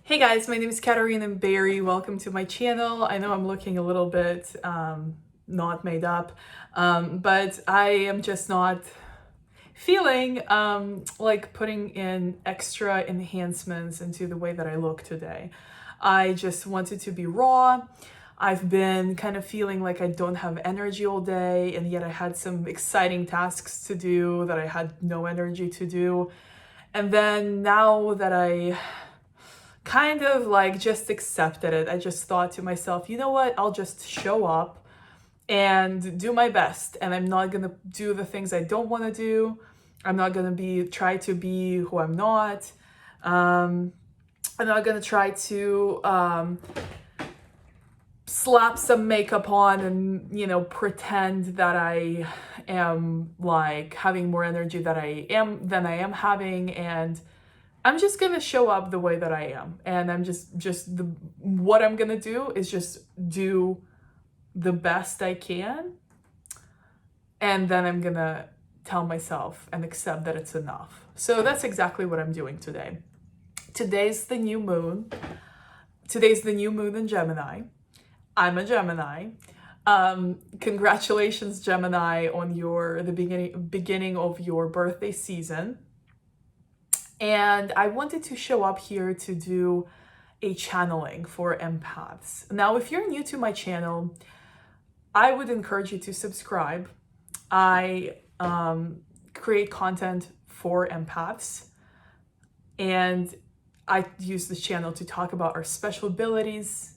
Hey guys, my name is Katarina Berry. Welcome to my channel. I know I'm looking a little bit not made up, but I am just not feeling like putting in extra enhancements into the way that I look today. I just wanted to be raw. I've been kind of feeling like I don't have energy all day, and yet I had some exciting tasks to do that I had no energy to do. And then now that I kind of like just accepted it, I just thought to myself, you know what, I'll just show up and do my best, and I'm not gonna do the things I don't want to do. I'm not gonna try to be who I'm not. I'm not gonna try to slap some makeup on and pretend that I am like having more energy than I am having, and I'm just gonna show up the way that I am, and I'm what I'm gonna do is just do the best I can, and then I'm gonna tell myself and accept that it's enough. So that's exactly what I'm doing today. Today's the new moon. Today's the new moon in Gemini. I'm a Gemini. Congratulations, Gemini, on the beginning of your birthday season. And I wanted to show up here to do a channeling for empaths. Now, if you're new to my channel, I would encourage you to subscribe. I create content for empaths, and I use this channel to talk about our special abilities,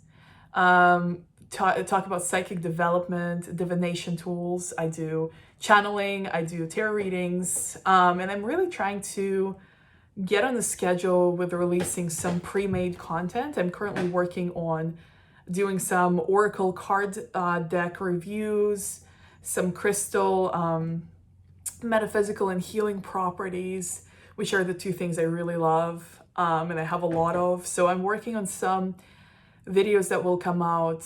talk about psychic development, divination tools. I do channeling, I do tarot readings, and I'm really trying to get on the schedule with releasing some pre-made content. I'm currently working on doing some oracle card deck reviews, some crystal metaphysical and healing properties, which are the two things I really love, and I have a lot of. So I'm working on some videos that will come out,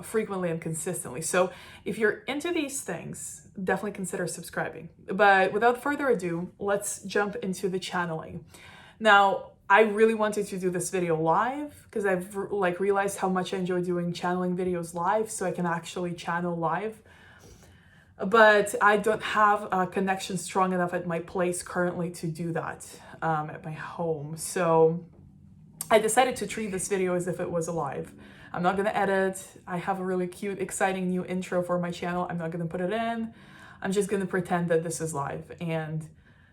frequently and consistently. So if you're into these things, definitely consider subscribing. But without further ado, let's jump into the channeling. Now, I really wanted to do this video live because I've realized how much I enjoy doing channeling videos live, so I can actually channel live. But I don't have a connection strong enough at my place currently to do that at my home. So I decided to treat this video as if it was live. I'm not gonna edit. I have a really cute, exciting new intro for my channel. I'm not gonna put it in. I'm just gonna pretend that this is live and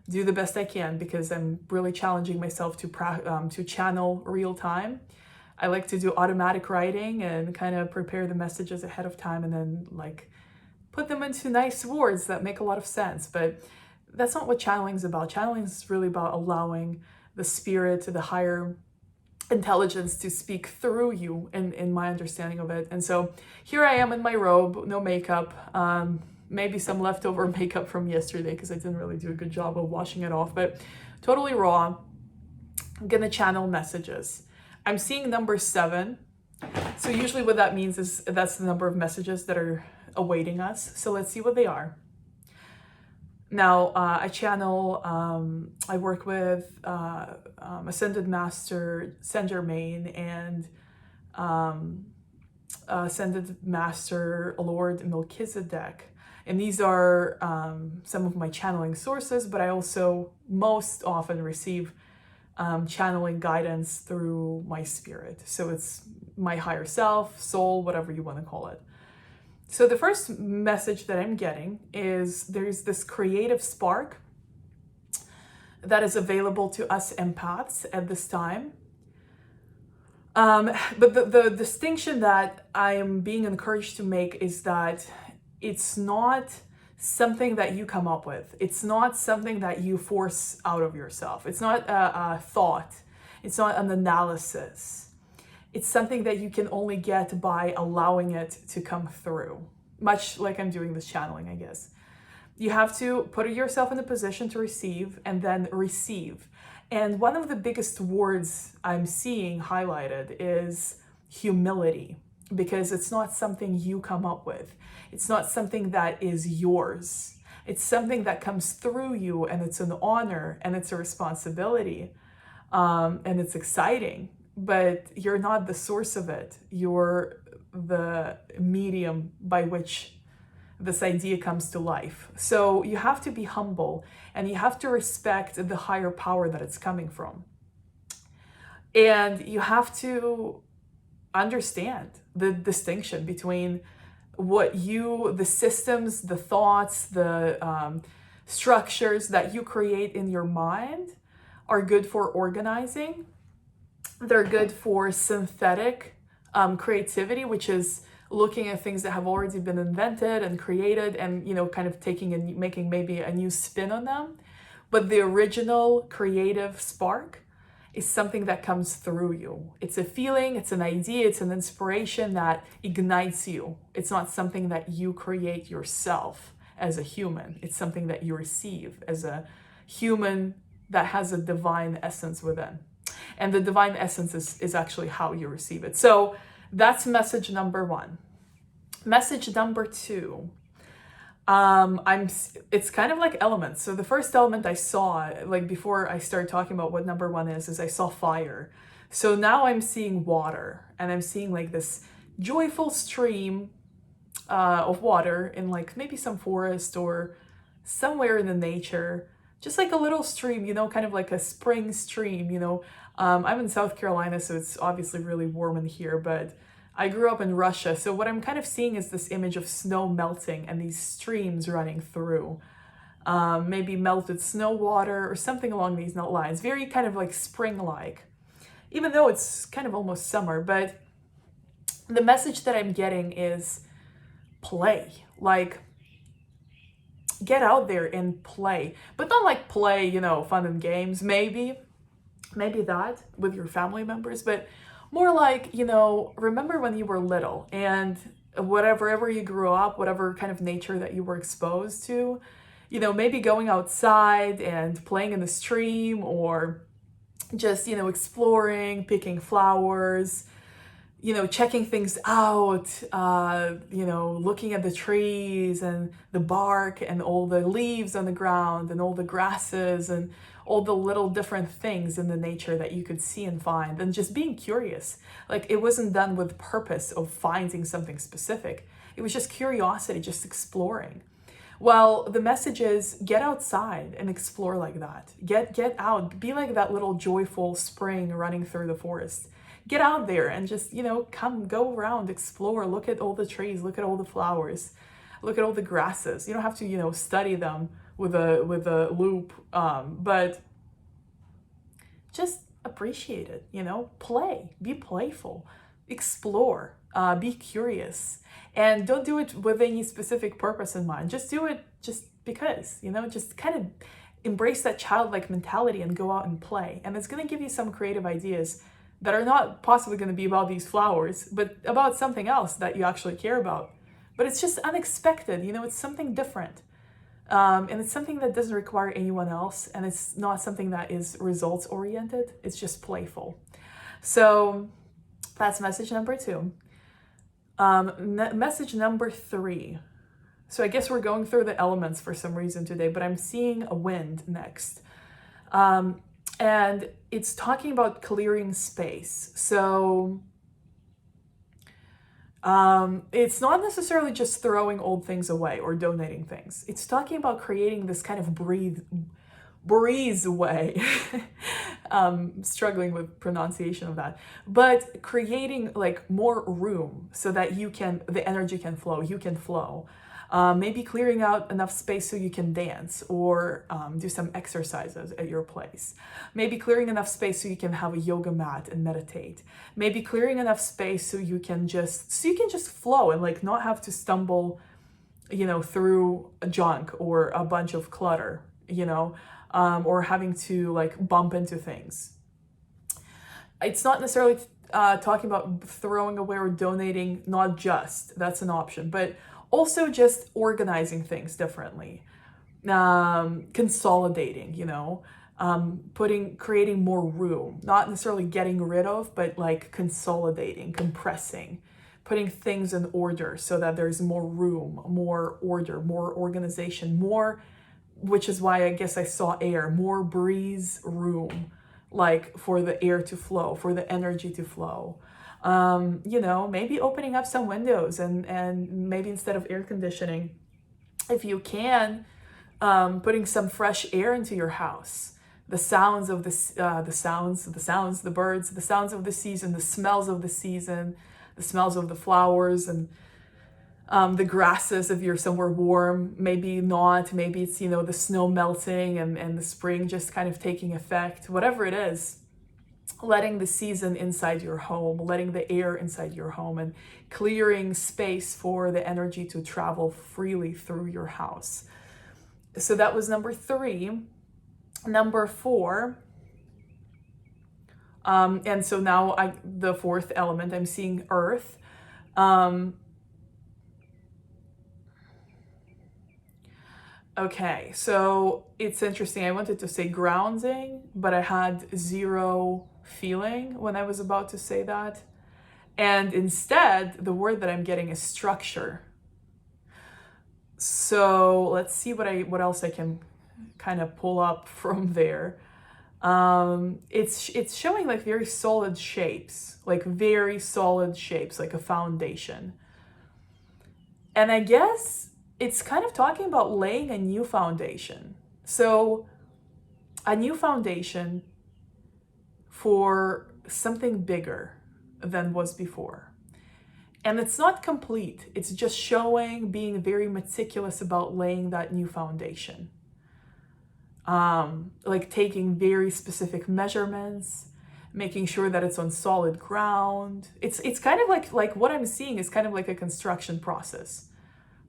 do the best I can, because I'm really challenging myself to channel real time. I like to do automatic writing and kind of prepare the messages ahead of time and then put them into nice words that make a lot of sense. But that's not what channeling is about. Channeling is really about allowing the spirit, the higher intelligence, to speak through you in my understanding of it. And so here I am in my robe, no makeup, maybe some leftover makeup from yesterday because I didn't really do a good job of washing it off, but totally raw. I'm gonna channel messages. I'm seeing number 7. So usually what that means is that's the number of messages that are awaiting us. So let's see what they are. Now, I channel, I work with Ascended Master Saint Germain and Ascended Master Lord Melchizedek. And these are some of my channeling sources, but I also most often receive channeling guidance through my spirit. So it's my higher self, soul, whatever you want to call it. So the first message that I'm getting is there's this creative spark that is available to us empaths at this time. But the distinction that I am being encouraged to make is that it's not something that you come up with. It's not something that you force out of yourself. It's not a thought. It's not an analysis. It's something that you can only get by allowing it to come through, much like I'm doing this channeling, I guess. You have to put yourself in a position to receive and then receive. And one of the biggest words I'm seeing highlighted is humility, because it's not something you come up with. It's not something that is yours. It's something that comes through you, and it's an honor and it's a responsibility. and it's exciting, but you're not the source of it. You're the medium by which this idea comes to life. So you have to be humble and you have to respect the higher power that it's coming from. And you have to understand the distinction between what the systems, the thoughts, the structures that you create in your mind are good for organizing. They're good for synthetic creativity, which is looking at things that have already been invented and created and, kind of taking and making maybe a new spin on them. But the original creative spark is something that comes through you. It's a feeling, it's an idea, it's an inspiration that ignites you. It's not something that you create yourself as a human. It's something that you receive as a human that has a divine essence within. And the divine essence is actually how you receive it. So that's message number 1. Message number 2. It's kind of like elements. So the first element I saw, like before I started talking about what number 1 is I saw fire. So now I'm seeing water, and I'm seeing like this joyful stream of water in like maybe some forest or somewhere in the nature, just like a little stream, kind of like a spring stream, I'm in South Carolina, so it's obviously really warm in here, but I grew up in Russia, so what I'm kind of seeing is this image of snow melting and these streams running through. Maybe melted snow water or something along these lines. Very kind of like spring-like, even though it's kind of almost summer. But the message that I'm getting is play. Like, get out there and play. But not like play, fun and games, maybe that with your family members, but more like, remember when you were little and whatever you grew up, whatever kind of nature that you were exposed to, maybe going outside and playing in the stream or just, exploring, picking flowers, checking things out, looking at the trees and the bark and all the leaves on the ground and all the grasses and all the little different things in the nature that you could see and find, and just being curious. Like, it wasn't done with purpose of finding something specific. It was just curiosity, just exploring. Well, the message is get outside and explore like that. Get out, be like that little joyful spring running through the forest. Get out there and just, go around, explore, look at all the trees, look at all the flowers, look at all the grasses. You don't have to, study them with a loop, but just appreciate it, play, be playful, explore, be curious, and don't do it with any specific purpose in mind. Just do it just because, just kind of embrace that childlike mentality and go out and play. And it's going to give you some creative ideas that are not possibly going to be about these flowers, but about something else that you actually care about. But it's just unexpected, it's something different. And it's something that doesn't require anyone else, and it's not something that is results oriented. It's just playful. So that's message number 2. Message number 3. So I guess we're going through the elements for some reason today, but I'm seeing a wind next. And it's talking about clearing space. So it's not necessarily just throwing old things away or donating things. It's talking about creating this kind of breeze way. Struggling with pronunciation of that, but creating like more room so that the energy can flow, you can flow. Maybe clearing out enough space so you can dance or do some exercises at your place. Maybe clearing enough space so you can have a yoga mat and meditate. Maybe clearing enough space so you can just flow and like not have to stumble, through a junk or a bunch of clutter, or having to like bump into things. It's not necessarily talking about throwing away or donating, not just, that's an option, but also just organizing things differently, consolidating, creating more room, not necessarily getting rid of, but like consolidating, compressing, putting things in order so that there's more room, more order, more organization, which is why I guess I saw air, more breeze, room, like for the air to flow, for the energy to flow. You know, maybe opening up some windows, and maybe instead of air conditioning, if you can, putting some fresh air into your house. The sounds of the birds, the sounds of the season, the smells of the season, the smells of the flowers, and the grasses if you're somewhere warm, maybe not, maybe it's, you know, the snow melting and the spring just kind of taking effect, whatever it is, letting the season inside your home, letting the air inside your home, and clearing space for the energy to travel freely through your house. So that was number 3. Number 4, and so now the 4th element, I'm seeing earth. Okay, so it's interesting. I wanted to say grounding, but I had 0 feeling when I was about to say that. And instead, the word that I'm getting is structure. So let's see what else I can kind of pull up from there. It's showing like very solid shapes, like very solid shapes, like a foundation. And I guess it's kind of talking about laying a new foundation. So a new foundation for something bigger than was before. And it's not complete. It's just showing, being very meticulous about laying that new foundation. Like taking very specific measurements, making sure that it's on solid ground. It's kind of like what I'm seeing is kind of like a construction process.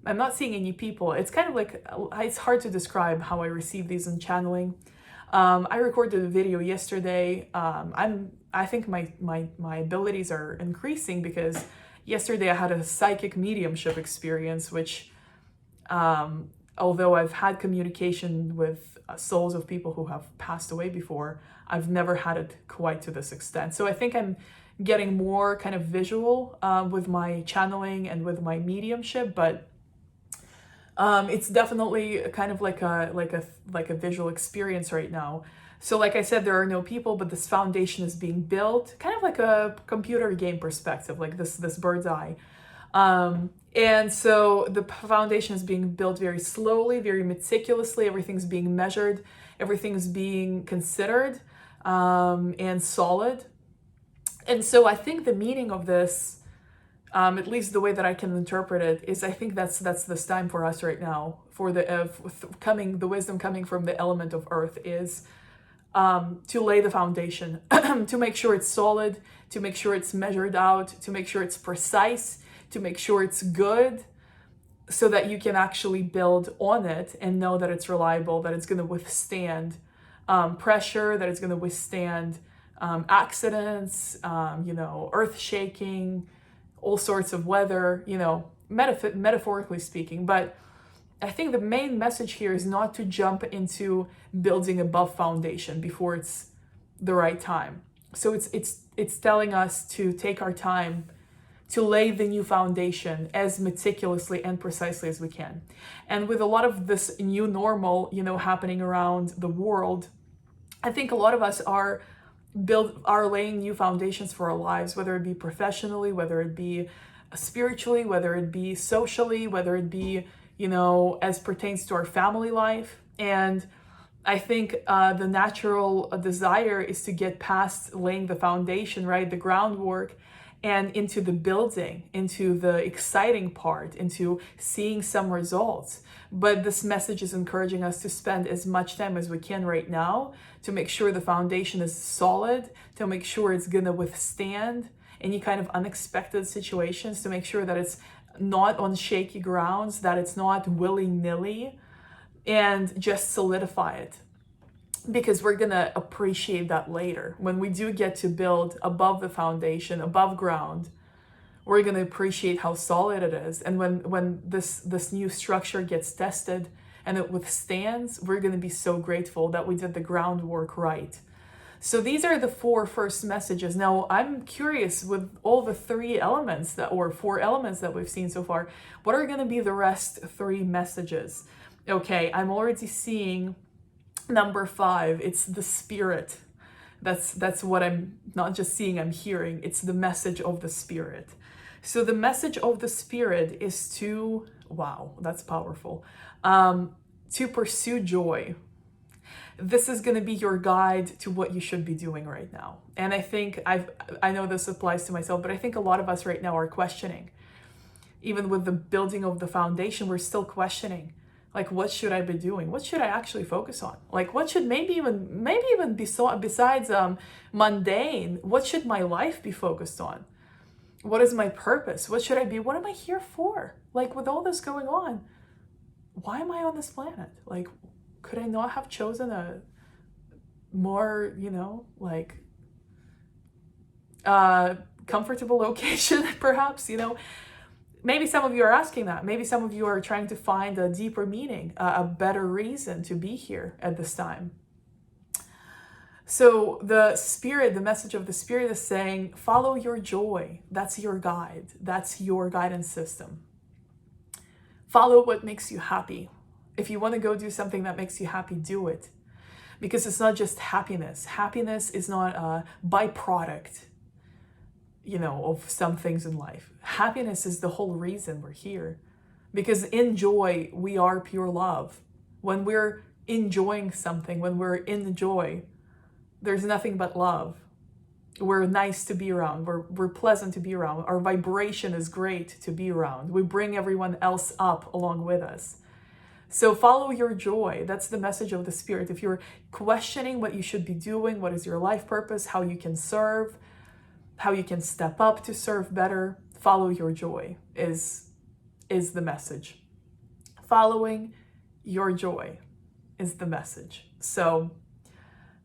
I'm not seeing any people. It's kind of like, it's hard to describe how I receive these in channeling. I recorded a video yesterday. I think my abilities are increasing because yesterday I had a psychic mediumship experience, which, although I've had communication with souls of people who have passed away before, I've never had it quite to this extent. So I think I'm getting more kind of visual with my channeling and with my mediumship, but it's definitely kind of like a visual experience right now. So like I said, there are no people, but this foundation is being built, kind of like a computer game perspective, like this bird's eye. And so the foundation is being built very slowly, very meticulously. Everything's being measured, everything's being considered, and solid. And so I think the meaning of this, at least the way that I can interpret it, is I think that's this time for us right now, for the wisdom coming from the element of earth is to lay the foundation, to make sure it's solid, to make sure it's measured out, to make sure it's precise, to make sure it's good, so that you can actually build on it and know that it's reliable, that it's going to withstand pressure, that it's going to withstand accidents, earth shaking, all sorts of weather, metaphorically speaking. But I think the main message here is not to jump into building above foundation before it's the right time. So it's telling us to take our time to lay the new foundation as meticulously and precisely as we can. And with a lot of this new normal, happening around the world, I think a lot of us are laying new foundations for our lives, whether it be professionally, whether it be spiritually, whether it be socially, whether it be, as pertains to our family life. And I think the natural desire is to get past laying the foundation, right? The groundwork, and into the building, into the exciting part, into seeing some results. But this message is encouraging us to spend as much time as we can right now to make sure the foundation is solid, to make sure it's gonna withstand any kind of unexpected situations, to make sure that it's not on shaky grounds, that it's not willy-nilly, and just solidify it. Because we're gonna appreciate that later. When we do get to build above the foundation, above ground, we're gonna appreciate how solid it is. And when this new structure gets tested and it withstands, we're gonna be so grateful that we did the groundwork right. So these are the 4 first messages. Now I'm curious, with all the 4 elements that we've seen so far, what are gonna be the rest 3 messages? Okay, I'm already seeing number 5, it's the spirit. That's what I'm not just seeing, I'm hearing. It's the message of the Spirit. So the message of the Spirit is to, wow, that's powerful, to pursue joy. This is going to be your guide to what you should be doing right now. And I think I know this applies to myself, but I think a lot of us right now are questioning. Even with the building of the foundation, we're still questioning, like, what should I be doing? What should I actually focus on? Like, what should maybe even besides mundane, what should my life be focused on? What is my purpose? What should I be? What am I here for? Like, with all this going on, why am I on this planet? Like, could I not have chosen a more, like, comfortable location, perhaps, Maybe some of you are asking that. Maybe some of you are trying to find a deeper meaning, a better reason to be here at this time. So the Spirit, the message of the Spirit is saying, follow your joy. That's your guide. That's your guidance system. Follow what makes you happy. If you want to go do something that makes you happy, do it. Because it's not just happiness. Happiness is not a byproduct, of some things in life. Happiness is the whole reason we're here. Because in joy, we are pure love. When we're enjoying something, when we're in joy, there's nothing but love. We're nice to be around. We're pleasant to be around. Our vibration is great to be around. We bring everyone else up along with us. So follow your joy. That's the message of the Spirit. If you're questioning what you should be doing, what is your life purpose, how you can serve, how you can step up to serve better, follow your joy is the message. Following your joy is the message. So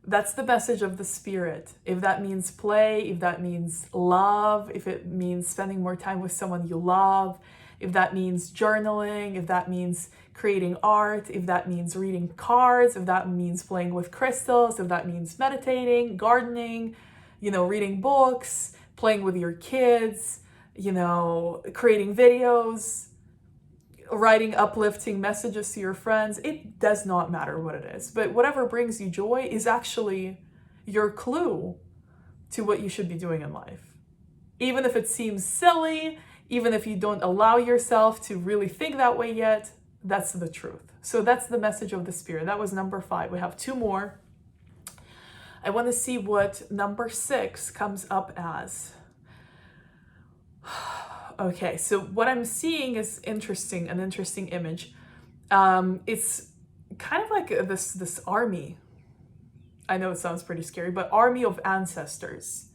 that's the message of the Spirit. If that means play, if that means love, if it means spending more time with someone you love, if that means journaling, if that means creating art, if that means reading cards, if that means playing with crystals, if that means meditating, gardening, reading books, playing with your kids, creating videos, writing uplifting messages to your friends, it does not matter what it is. But whatever brings you joy is actually your clue to what you should be doing in life. Even if it seems silly, even if you don't allow yourself to really think that way yet, that's the truth. So that's the message of the Spirit. That was number 5. We have 2 more. I want to see what number 6 comes up as. Okay, so what I'm seeing is an interesting image. It's kind of like this army. I know it sounds pretty scary, but army of ancestors.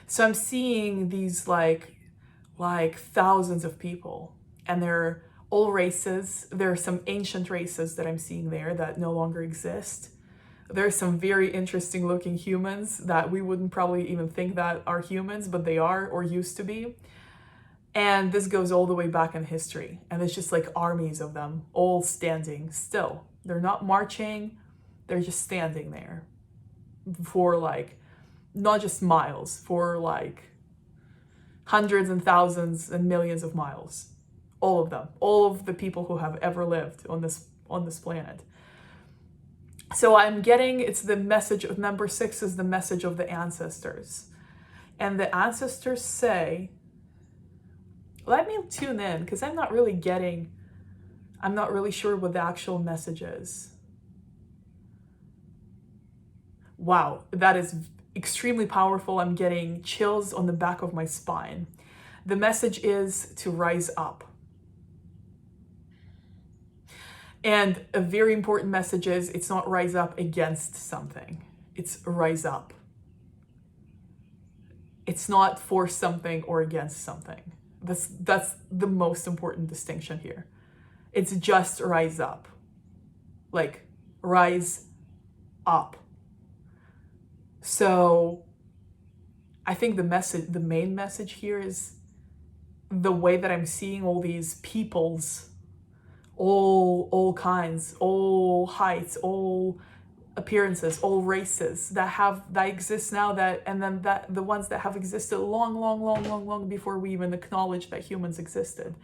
So I'm seeing these like thousands of people, and they're all races. There are some ancient races that I'm seeing there that no longer exist. There's some very interesting looking humans that we wouldn't probably even think that are humans, but they are or used to be. And this goes all the way back in history. And it's just like armies of them all standing still. They're not marching. They're just standing there for like, not just miles, for like hundreds and thousands and millions of miles. All of them, all of the people who have ever lived on this planet. So I'm getting, it's the message of number 6 is the message of the ancestors. And the ancestors say, let me tune in, because I'm not really sure what the actual message is. Wow, that is extremely powerful. I'm getting chills on the back of my spine. The message is to rise up. And a very important message is it's not rise up against something. It's rise up. It's not for something or against something. That's the most important distinction here. It's just rise up. Like, rise up. So I think the main message here is the way that I'm seeing all these peoples, all kinds, all heights, all appearances, all races that exist now, that the ones that have existed long before we even acknowledged that humans existed.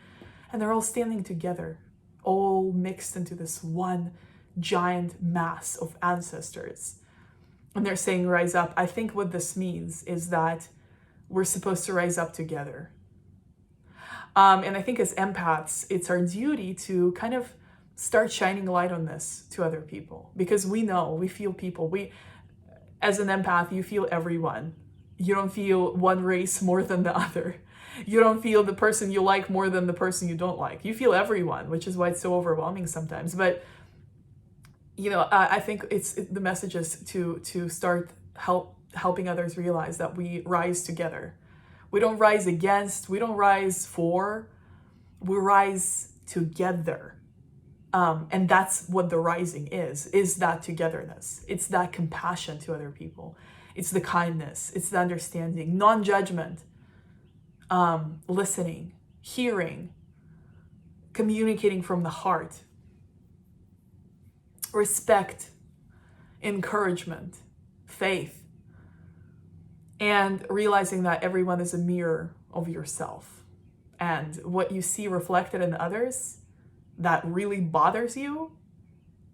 And they're all standing together, all mixed into this one giant mass of ancestors. and they're saying rise up. I think what this means is that we're supposed to rise up together. And I think as empaths, it's our duty to kind of start shining light on this to other people, because we know, we feel people. As an empath, you feel everyone. You don't feel one race more than the other. You don't feel the person you like more than the person you don't like. You feel everyone, which is why it's so overwhelming sometimes. But I think the message is to start helping others realize that we rise together. We don't rise against, we don't rise for, we rise together. And that's what the rising is that togetherness. It's that compassion to other people. It's the kindness, it's the understanding, non-judgment, listening, hearing, communicating from the heart, respect, encouragement, faith, and realizing that everyone is a mirror of yourself. And what you see reflected in others that really bothers you,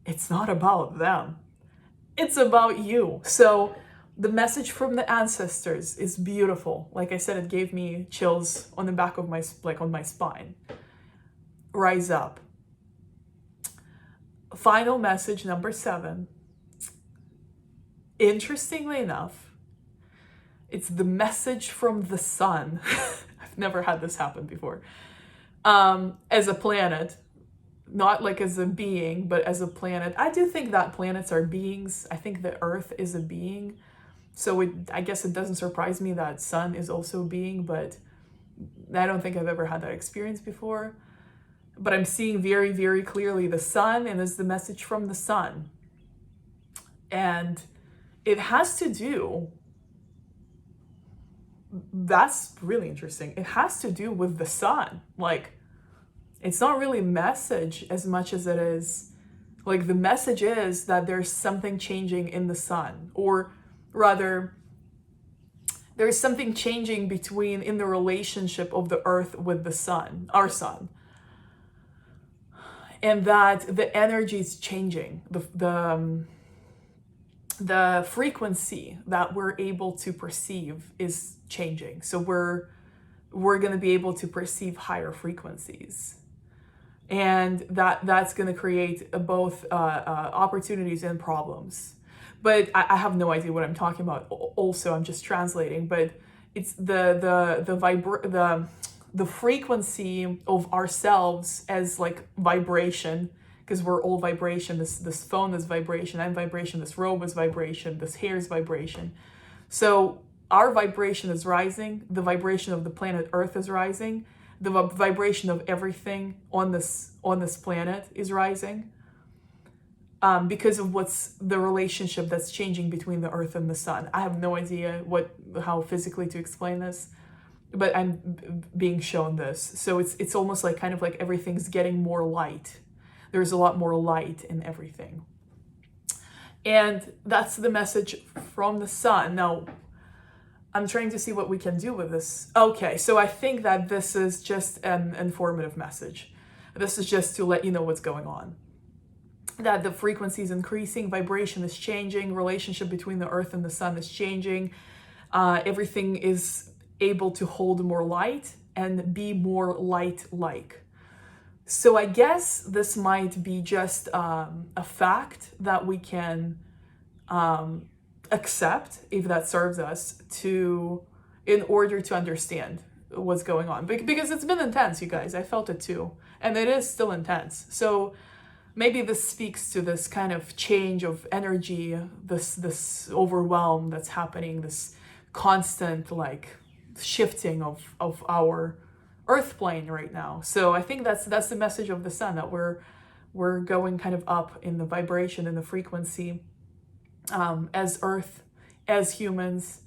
it's not about them. It's about you. So the message from the ancestors is beautiful. Like I said, it gave me chills on the back of on my spine. Rise up. Final message number 7. Interestingly enough, it's the message from the sun. I've never had this happen before. As a planet, not like as a being, but as a planet. I do think that planets are beings. I think the Earth is a being. So I guess it doesn't surprise me that sun is also a being, but I don't think I've ever had that experience before. But I'm seeing very, very clearly the sun, and it's the message from the sun. And it has to do, that's really interesting. It has to do with the sun. Like, it's not really message as much as it is, like the message is that there's something changing in the sun, or rather, there's something changing in the relationship of the earth with the sun, our sun. And that the energy is changing, the frequency that we're able to perceive is changing. So we're going to be able to perceive higher frequencies, and that's going to create both opportunities and problems. But I have no idea what I'm talking about. Also, I'm just translating. But it's the frequency of ourselves as like vibration, because we're all vibration. This phone is vibration, I'm vibration, this robe is vibration, this hair is vibration. So our vibration is rising, the vibration of the planet Earth is rising, the vibration of everything on this planet is rising, because of what's the relationship that's changing between the Earth and the sun. I have no idea how physically to explain this, but I'm being shown this. So it's almost like kind of like everything's getting more light. There's a lot more light in everything. And that's the message from the sun. Now, I'm trying to see what we can do with this. Okay, so I think that this is just an informative message. This is just to let you know what's going on. That the frequency is increasing, vibration is changing, relationship between the earth and the sun is changing. Everything is able to hold more light and be more light-like. So I guess this might be just a fact that we can accept, if that serves us, in order to understand what's going on. Because it's been intense, you guys. I felt it too. And it is still intense. So maybe this speaks to this kind of change of energy, this overwhelm that's happening, this constant like shifting of our earth plane right now. So I think that's the message of the sun, that we're going kind of up in the vibration and the frequency, as earth, as humans,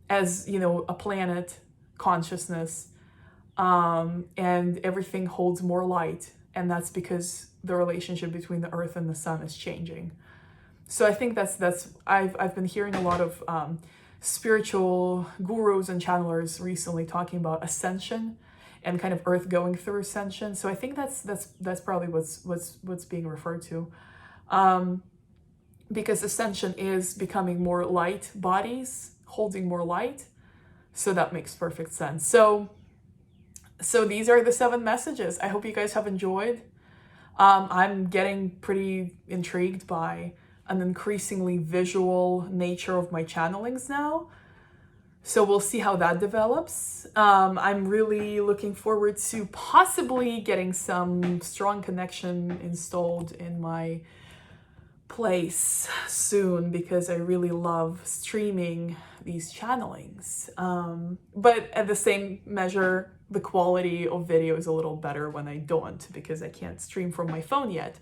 as a planet consciousness, and everything holds more light, and that's because the relationship between the earth and the sun is changing. So I think that's I've been hearing a lot of spiritual gurus and channelers recently talking about ascension and kind of earth going through ascension. So I think that's probably what's being referred to. because ascension is becoming more light bodies, holding more light. So that makes perfect sense. So these are the 7 messages. I hope you guys have enjoyed. I'm getting pretty intrigued by an increasingly visual nature of my channelings now. So we'll see how that develops. I'm really looking forward to possibly getting some strong connection installed in my place soon, because I really love streaming these channelings. But at the same measure, the quality of video is a little better when I don't, because I can't stream from my phone yet.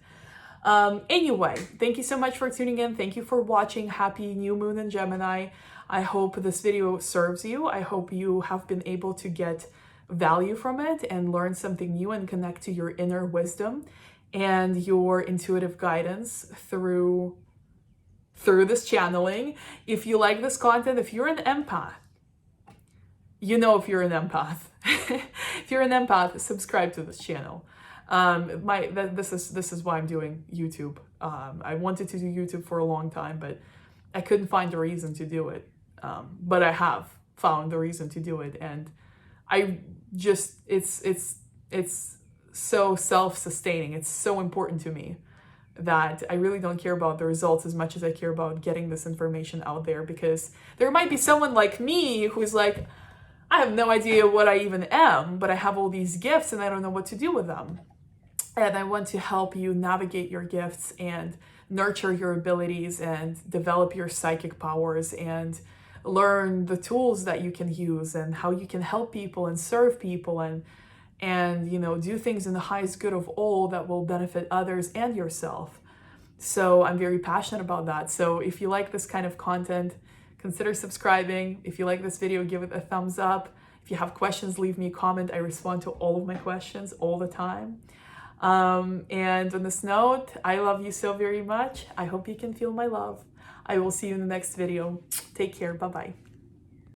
Anyway, thank you so much for tuning in. Thank you for watching. Happy new moon in Gemini. I hope this video serves you. I hope you have been able to get value from it and learn something new and connect to your inner wisdom and your intuitive guidance through this channeling. If you like this content, if you're an empath, you know, if you're an empath, if you're an empath, subscribe to this channel. This is why I'm doing YouTube. I wanted to do YouTube for a long time, but I couldn't find a reason to do it. But I have found the reason to do it, and I just it's so self-sustaining. It's so important to me that I really don't care about the results as much as I care about getting this information out there, because there might be someone like me who's like, I have no idea what I even am, but I have all these gifts and I don't know what to do with them. And I want to help you navigate your gifts and nurture your abilities and develop your psychic powers and learn the tools that you can use and how you can help people and serve people and you know, do things in the highest good of all that will benefit others and yourself. So I'm very passionate about that. So if you like this kind of content, consider subscribing. If you like this video, give it a thumbs up. If you have questions, leave me a comment. I respond to all of my questions all the time. And on this note, I love you so very much. I hope you can feel my love. I will see you in the next video. Take care. Bye-bye.